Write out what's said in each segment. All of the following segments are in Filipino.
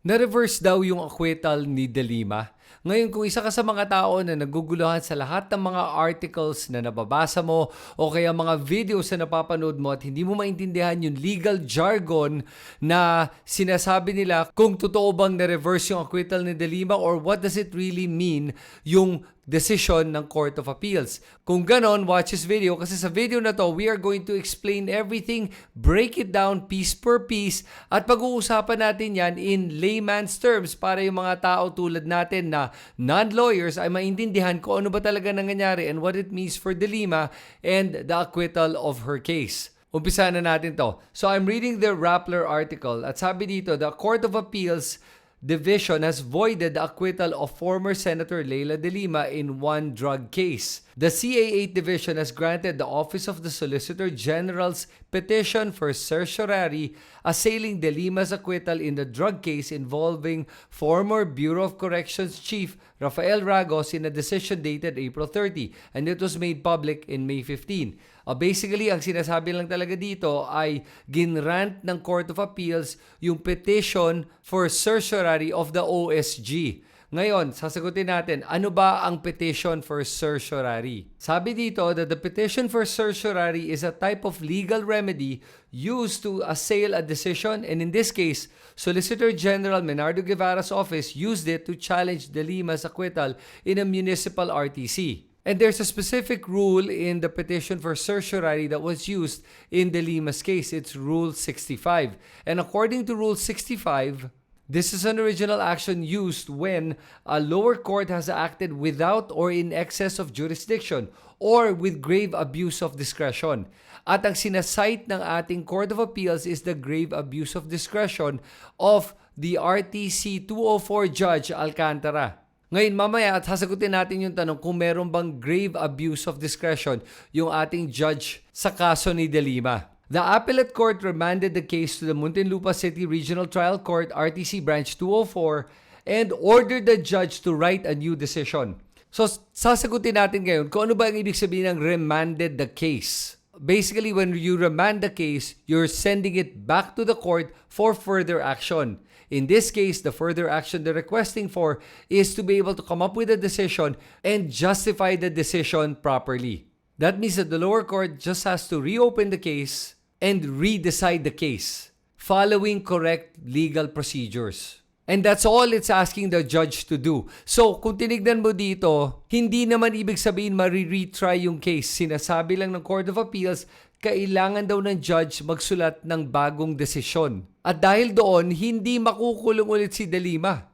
Na-reverse daw yung acquittal ni De Lima. Ngayon, kung isa ka sa mga tao na naguguluhan sa lahat ng mga articles na nababasa mo o kaya mga videos na napapanood mo at hindi mo maintindihan yung legal jargon na sinasabi nila kung totoo bang na-reverse yung acquittal ni De Lima or what does it really mean yung decision ng Court of Appeals. Kung ganon, watch this video kasi sa video na to, we are going to explain everything, break it down piece per piece at pag-uusapan natin yan in layman's terms para yung mga tao tulad natin na non-lawyers ay maintindihan kung ano ba talaga nangyayari and what it means for De Lima and the acquittal of her case. Umpisa na natin to. So I'm reading the Rappler article at sabi dito, the Court of Appeals Division has voided the acquittal of former Senator Leila De Lima in one drug case. The CA8 Division has granted the Office of the Solicitor General's petition for certiorari assailing De Lima's acquittal in the drug case involving former Bureau of Corrections Chief Rafael Ragos in a decision dated April 30 and it was made public in May 15. Basically, ang sinasabi lang talaga dito ay ginrant ng Court of Appeals yung petition for certiorari of the OSG. Ngayon, sasagutin natin, ano ba ang petition for certiorari? Sabi dito that the petition for certiorari is a type of legal remedy used to assail a decision and in this case, Solicitor General Menardo Guevara's office used it to challenge De Lima's acquittal in a municipal RTC. And there's a specific rule in the petition for certiorari that was used in De Lima's case. It's Rule 65. And according to Rule 65, this is an original action used when a lower court has acted without or in excess of jurisdiction or with grave abuse of discretion. At ang sinasite ng ating Court of Appeals is the grave abuse of discretion of the RTC 204 Judge Alcantara. Ngayon mamaya at sasagutin natin yung tanong kung meron bang grave abuse of discretion yung ating judge sa kaso ni De Lima. The Appellate Court remanded the case to the Muntinlupa City Regional Trial Court RTC Branch 204 and ordered the judge to write a new decision. So sasagutin natin ngayon kung ano ba ang ibig sabihin ng remanded the case. Basically, when you remand the case, you're sending it back to the court for further action. In this case, the further action they're requesting for is to be able to come up with a decision and justify the decision properly. That means that the lower court just has to reopen the case and redecide the case following correct legal procedures. And that's all it's asking the judge to do. So, kung tinignan mo dito, hindi naman ibig sabihin retry yung case. Sinasabi lang ng Court of Appeals, kailangan daw ng judge magsulat ng bagong desisyon. At dahil doon, hindi makukulong ulit si De Lima.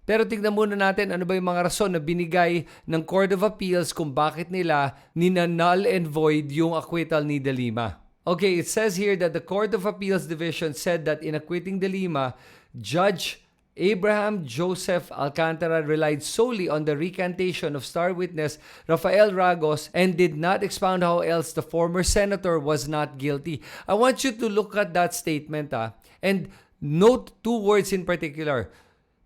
Pero tingnan muna natin ano ba yung mga rason na binigay ng Court of Appeals kung bakit nila null and void yung acquittal ni De Lima. Okay, it says here that the Court of Appeals Division said that in acquitting De Lima, Judge Abraham Joseph Alcantara relied solely on the recantation of star witness Rafael Ragos and did not expound how else the former senator was not guilty. I want you to look at that statement and note two words in particular.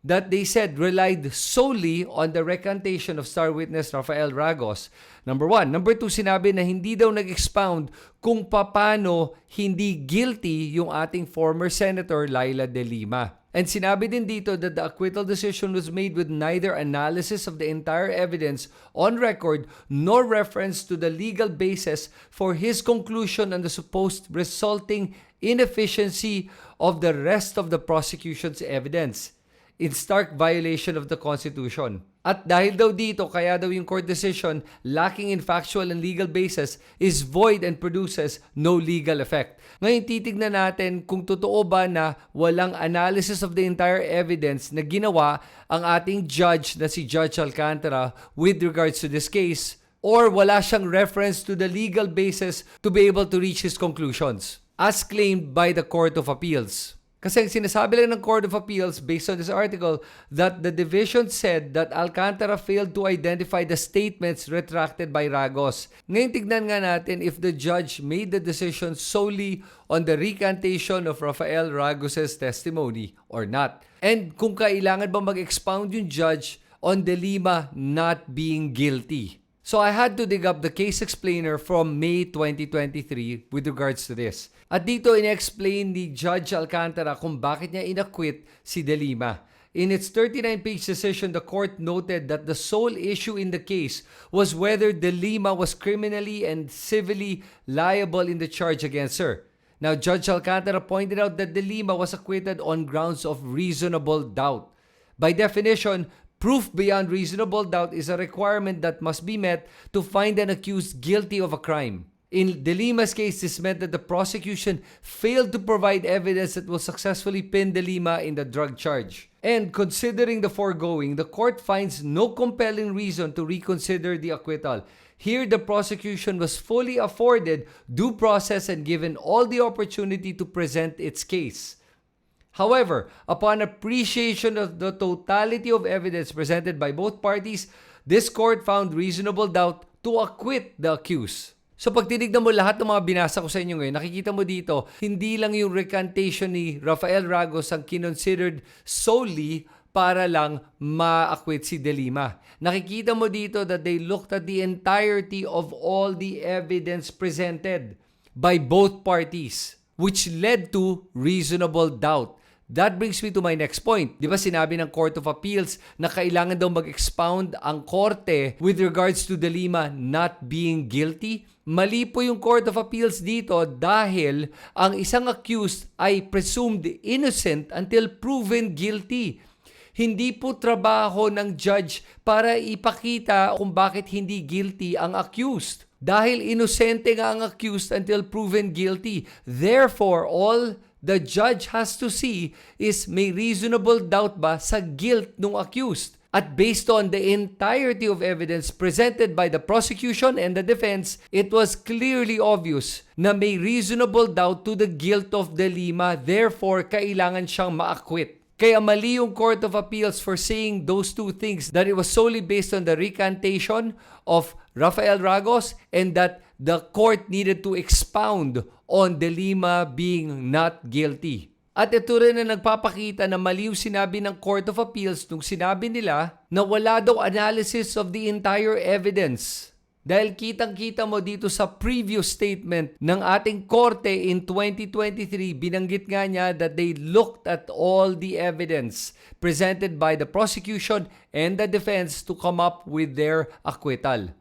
That they said relied solely on the recantation of star witness Rafael Ragos. Number one. Number two, sinabi na hindi daw nag-expound kung paano hindi guilty yung ating former Senator Leila De Lima. And sinabi din dito that the acquittal decision was made with neither analysis of the entire evidence on record nor reference to the legal basis for his conclusion on the supposed resulting inefficiency of the rest of the prosecution's evidence, in stark violation of the Constitution. At dahil daw dito, kaya daw yung court decision lacking in factual and legal basis is void and produces no legal effect. Ngayon titignan natin kung totoo ba na walang analysis of the entire evidence na ginawa ang ating judge na si Judge Alcantara with regards to this case or wala siyang reference to the legal basis to be able to reach his conclusions as claimed by the Court of Appeals. Kasi sinasabi lang ng Court of Appeals based on this article that the division said that Alcantara failed to identify the statements retracted by Ragos. Ngayon tignan nga natin if the judge made the decision solely on the recantation of Rafael Ragos' testimony or not. And kung kailangan ba mag-expound yung judge on De Lima not being guilty. So I had to dig up the case explainer from May 2023 with regards to this. At dito in-explain ni Judge Alcantara kung bakit niya inacquit si De Lima. In its 39-page decision, the court noted that the sole issue in the case was whether De Lima was criminally and civilly liable in the charge against her. Now, Judge Alcantara pointed out that De Lima was acquitted on grounds of reasonable doubt. By definition, proof beyond reasonable doubt is a requirement that must be met to find an accused guilty of a crime. In De Lima's case, this meant that the prosecution failed to provide evidence that will successfully pin De Lima in the drug charge. And considering the foregoing, the court finds no compelling reason to reconsider the acquittal. Here, the prosecution was fully afforded due process and given all the opportunity to present its case. However, upon appreciation of the totality of evidence presented by both parties, this court found reasonable doubt to acquit the accused. So pag tinignan mo lahat ng mga binasa ko sa inyo ngayon, nakikita mo dito, hindi lang yung recantation ni Rafael Ragos ang kinonsidered solely para lang ma-acquit si De Lima. Nakikita mo dito that they looked at the entirety of all the evidence presented by both parties, which led to reasonable doubt. That brings me to my next point. Di ba sinabi ng Court of Appeals na kailangan daw mag-expound ang korte with regards to De Lima not being guilty? Mali po yung Court of Appeals dito dahil ang isang accused ay presumed innocent until proven guilty. Hindi po trabaho ng judge para ipakita kung bakit hindi guilty ang accused. Dahil inosente nga ang accused until proven guilty. Therefore, all the judge has to see is may reasonable doubt ba sa guilt ng accused. At based on the entirety of evidence presented by the prosecution and the defense, it was clearly obvious na may reasonable doubt to the guilt of De Lima. Therefore, kailangan siyang ma-acquit. Kaya mali yung Court of Appeals for saying those two things, that it was solely based on the recantation of Rafael Ragos and that the court needed to expound on De Lima being not guilty. At ito rin na nagpapakita na mali yung sinabi ng Court of Appeals nung sinabi nila na wala daw analysis of the entire evidence. Dahil kitang-kita mo dito sa previous statement ng ating korte in 2023, binanggit nga niya that they looked at all the evidence presented by the prosecution and the defense to come up with their acquittal.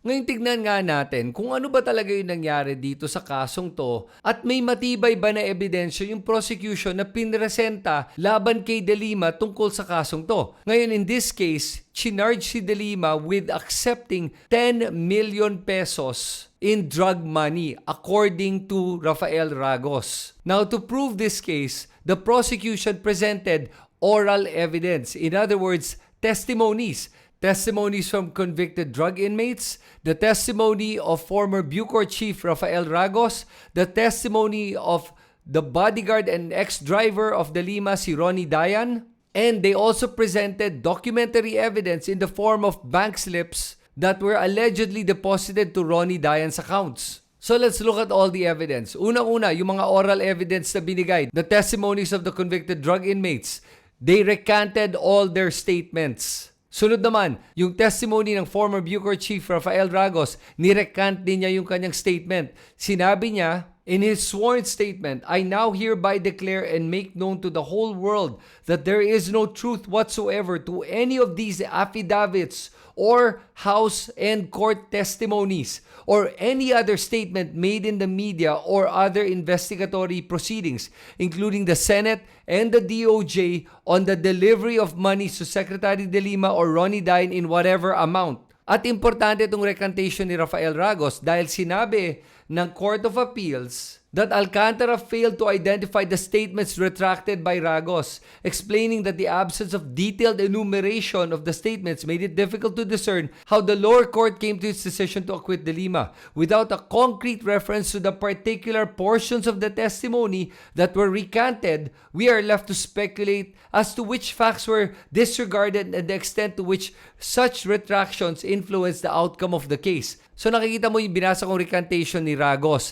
Ngayon tignan nga natin kung ano ba talaga yung nangyari dito sa kasong to at may matibay ba na ebidensya yung prosecution na pinresenta laban kay De Lima tungkol sa kasong to. Ngayon in this case, chinarge si De Lima with accepting 10 million pesos in drug money according to Rafael Ragos. Now to prove this case, the prosecution presented oral evidence. In other words, testimonies. Testimonies from convicted drug inmates, the testimony of former Bucor Chief Rafael Ragos, the testimony of the bodyguard and ex-driver of De Lima, si Ronnie Dayan, and they also presented documentary evidence in the form of bank slips that were allegedly deposited to Ronnie Dayan's accounts. So let's look at all the evidence. Unang-una, yung mga oral evidence na binigay, the testimonies of the convicted drug inmates, they recanted all their statements. Sunod naman, yung testimony ng former Bucor Chief Rafael Ragos, nirecant din niya yung kanyang statement. Sinabi niya, in his sworn statement, I now hereby declare and make known to the whole world that there is no truth whatsoever to any of these affidavits or House and court testimonies or any other statement made in the media or other investigatory proceedings, including the Senate and the DOJ on the delivery of monies to Secretary De Lima or Ronnie Dayan in whatever amount. At importante itong recantation ni Rafael Ragos dahil sinabi ng Court of Appeals that Alcantara failed to identify the statements retracted by Ragos, explaining that the absence of detailed enumeration of the statements made it difficult to discern how the lower court came to its decision to acquit De Lima. Without a concrete reference to the particular portions of the testimony that were recanted, we are left to speculate as to which facts were disregarded and the extent to which such retractions influenced the outcome of the case. So nakikita mo yung binasa kong recantation ni Ragos.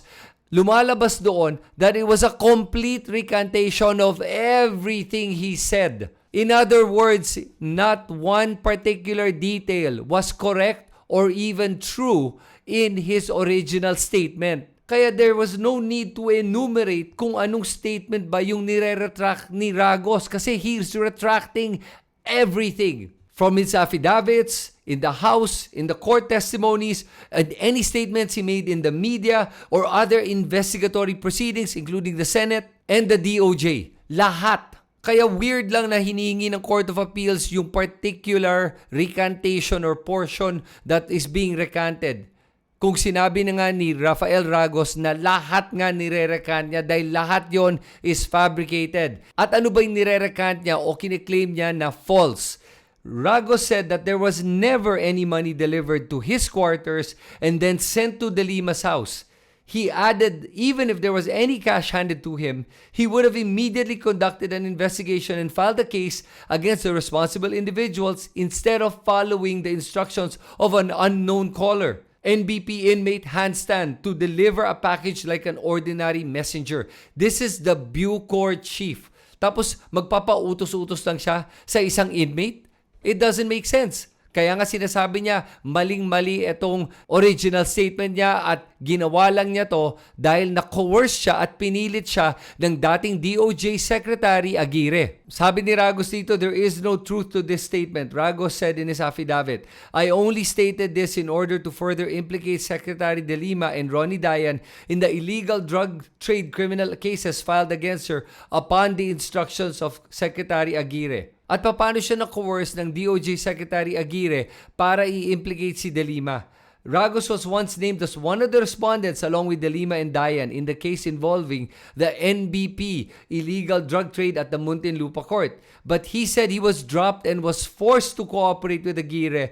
Lumalabas doon that it was a complete recantation of everything he said. In other words, not one particular detail was correct or even true in his original statement. Kaya there was no need to enumerate kung anong statement ba yung nire-retract ni Ragos kasi he's retracting everything. From his affidavits, in the House, in the court testimonies, and any statements he made in the media or other investigatory proceedings, including the Senate and the DOJ. Lahat. Kaya weird lang na hinihingi ng Court of Appeals yung particular recantation or portion that is being recanted. Kung sinabi na nga ni Rafael Ragos na lahat nga nire-recant niya dahil lahat yon is fabricated. At ano ba yung nire-recant niya o kiniklaim niya na false? Ragos said that there was never any money delivered to his quarters and then sent to De Lima's house. He added, even if there was any cash handed to him, he would have immediately conducted an investigation and filed a case against the responsible individuals instead of following the instructions of an unknown caller. NBP inmate handstand to deliver a package like an ordinary messenger. This is the Bucor chief. Tapos magpapautos-utos lang siya sa isang inmate? It doesn't make sense. Kaya nga sinasabi niya, maling-mali itong original statement niya at ginawa lang niya to dahil na-coerce siya at pinilit siya ng dating DOJ Secretary Aguirre. Sabi ni Ragos dito, there is no truth to this statement. Ragos said in his affidavit, I only stated this in order to further implicate Secretary De Lima and Ronnie Dayan in the illegal drug trade criminal cases filed against her upon the instructions of Secretary Aguirre. At paano siya na-coerce ng DOJ Secretary Aguirre para i-implicate si De Lima? Ragos was once named as one of the respondents along with De Lima and Dayan in the case involving the NBP illegal drug trade at the Muntinlupa Court. But he said he was dropped and was forced to cooperate with Aguirre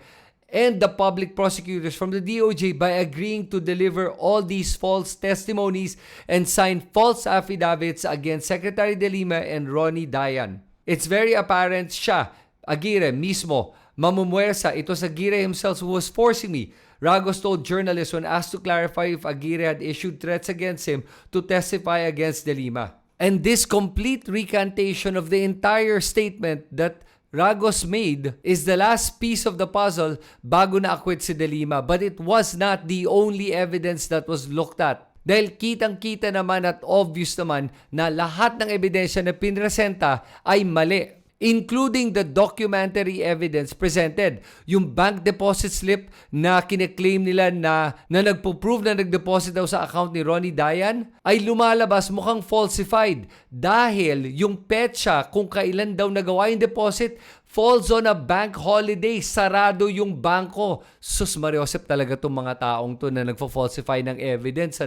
and the public prosecutors from the DOJ by agreeing to deliver all these false testimonies and sign false affidavits against Secretary De Lima and Ronnie Dayan. It's very apparent siya, Aguirre mismo, mamumuwersa. It was Aguirre himself who was forcing me. Ragos told journalists when asked to clarify if Aguirre had issued threats against him to testify against De Lima. And this complete recantation of the entire statement that Ragos made is the last piece of the puzzle bago na-acquit si De Lima. But it was not the only evidence that was looked at. Dahil kitang-kita naman at obvious naman na lahat ng ebidensya na pinresenta ay mali. Including the documentary evidence presented. Yung bank deposit slip na kine-claim nila na nagpo-prove na nag-deposit daw sa account ni Ronnie Dayan ay lumalabas mukhang falsified dahil yung petsa kung kailan daw nagawa yung deposit falls on a bank holiday. Sarado yung bangko. Sus, Mariosep talaga itong mga taong to na nagpo-falsify ng evidence.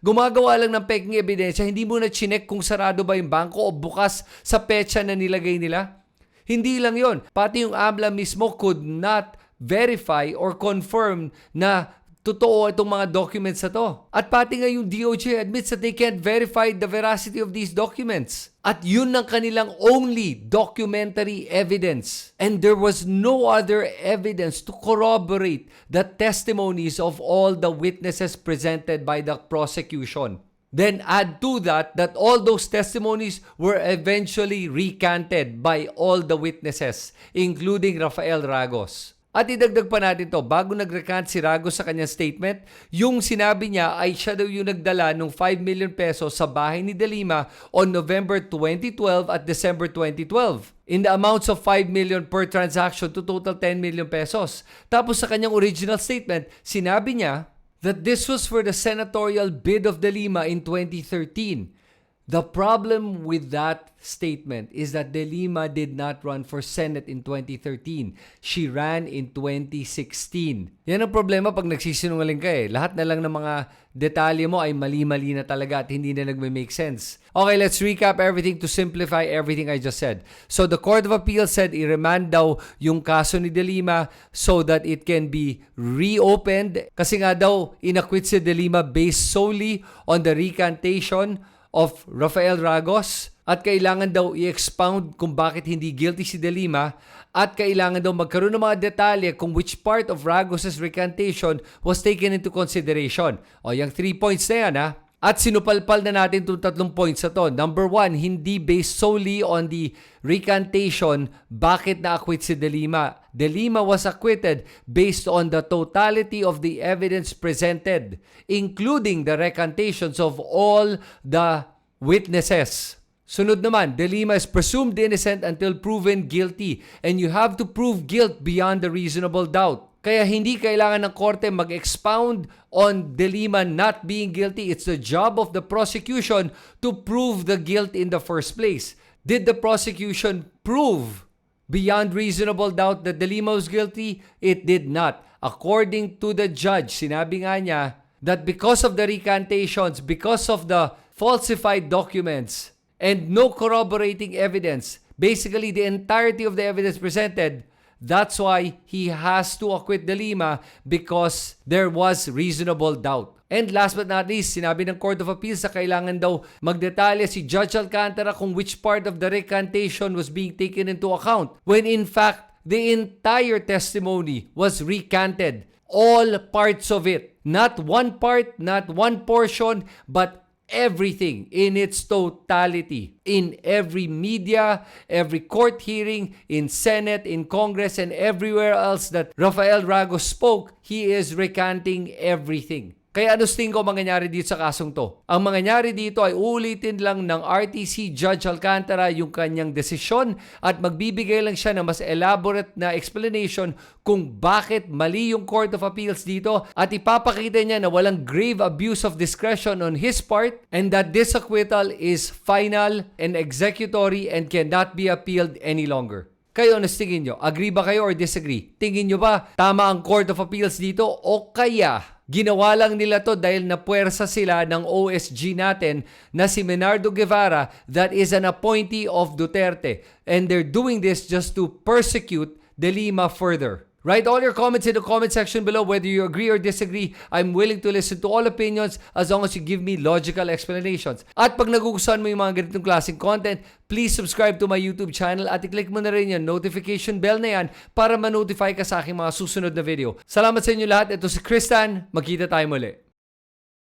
Gumagawa lang ng peking ebidensya, hindi mo na chinek kung sarado ba yung bangko o bukas sa petsa na nilagay nila. Hindi lang yon, pati yung AMLA mismo could not verify or confirm na totoo itong mga documents na to. At pati nga yung DOJ admits that they can't verify the veracity of these documents. At yun ang kanilang only documentary evidence. And there was no other evidence to corroborate the testimonies of all the witnesses presented by the prosecution. Then add to that all those testimonies were eventually recanted by all the witnesses, including Rafael Ragos. At idagdag pa natin to, bago nag-recant si Ragos sa kanyang statement, yung sinabi niya ay siya daw yung nagdala ng 5 million pesos sa bahay ni De Lima on November 2012 at December 2012. In the amounts of 5 million per transaction to total 10 million pesos. Tapos sa kanyang original statement, sinabi niya that this was for the senatorial bid of De Lima in 2013. The problem with that statement is that De Lima did not run for Senate in 2013. She ran in 2016. Yan ang problema pag nagsisinungaling ka eh. Lahat na lang ng mga detalye mo ay mali-mali na talaga at hindi na nagme-make sense. Okay, let's recap everything to simplify everything I just said. So the Court of Appeal said i-remand daw yung kaso ni De Lima so that it can be reopened. Kasi nga daw inacquit si De Lima based solely on the recantation of Rafael Ragos at kailangan daw i-expound kung bakit hindi guilty si De Lima at kailangan daw magkaroon ng mga detalye kung which part of Ragos' recantation was taken into consideration. O yung 3 points na yan At sinupalpal na natin itong 3 points na to. Number 1, hindi based solely on the recantation bakit na-acquit si De Lima. De Lima was acquitted based on the totality of the evidence presented, including the recantations of all the witnesses. Sunod naman, De Lima is presumed innocent until proven guilty, and you have to prove guilt beyond a reasonable doubt. Kaya hindi kailangan ng korte mag-expound on De Lima not being guilty. It's the job of the prosecution to prove the guilt in the first place. Did the prosecution prove beyond reasonable doubt that De Lima was guilty? It did not. According to the judge, sinabi nga niya that because of the recantations, because of the falsified documents, and no corroborating evidence, basically the entirety of the evidence presented, that's why he has to acquit De Lima because there was reasonable doubt. And last but not least, sinabi ng Court of Appeals na kailangan daw magdetalye si Judge Alcantara kung which part of the recantation was being taken into account. When in fact, the entire testimony was recanted. All parts of it. Not one part, not one portion, but everything in its totality. In every media, every court hearing, in Senate, in Congress, and everywhere else that Rafael Ragos spoke, he is recanting everything. Kaya ano tingin ko mangyayari dito sa kasong to? Ang mangyayari dito ay uulitin lang ng RTC Judge Alcantara yung kanyang desisyon at magbibigay lang siya ng mas elaborate na explanation kung bakit mali yung Court of Appeals dito at ipapakita niya na walang grave abuse of discretion on his part and that this acquittal is final and executory and cannot be appealed any longer. Kayo, ano tingin nyo? Agree ba kayo or disagree? Tingin nyo ba tama ang Court of Appeals dito o kaya ginawa lang nila to dahil napuwersa sila ng OSG natin na si Menardo Guevara that is an appointee of Duterte and they're doing this just to persecute De Lima further. Write all your comments in the comment section below whether you agree or disagree. I'm willing to listen to all opinions as long as you give me logical explanations. At pag nagugustuhan mo yung mga ganitong klaseng content, please subscribe to my YouTube channel at i-click mo na rin yung notification bell na yan para ma-notify ka sa aking mga susunod na video. Salamat sa inyo lahat. Ito si Kristan. Magkita tayo muli.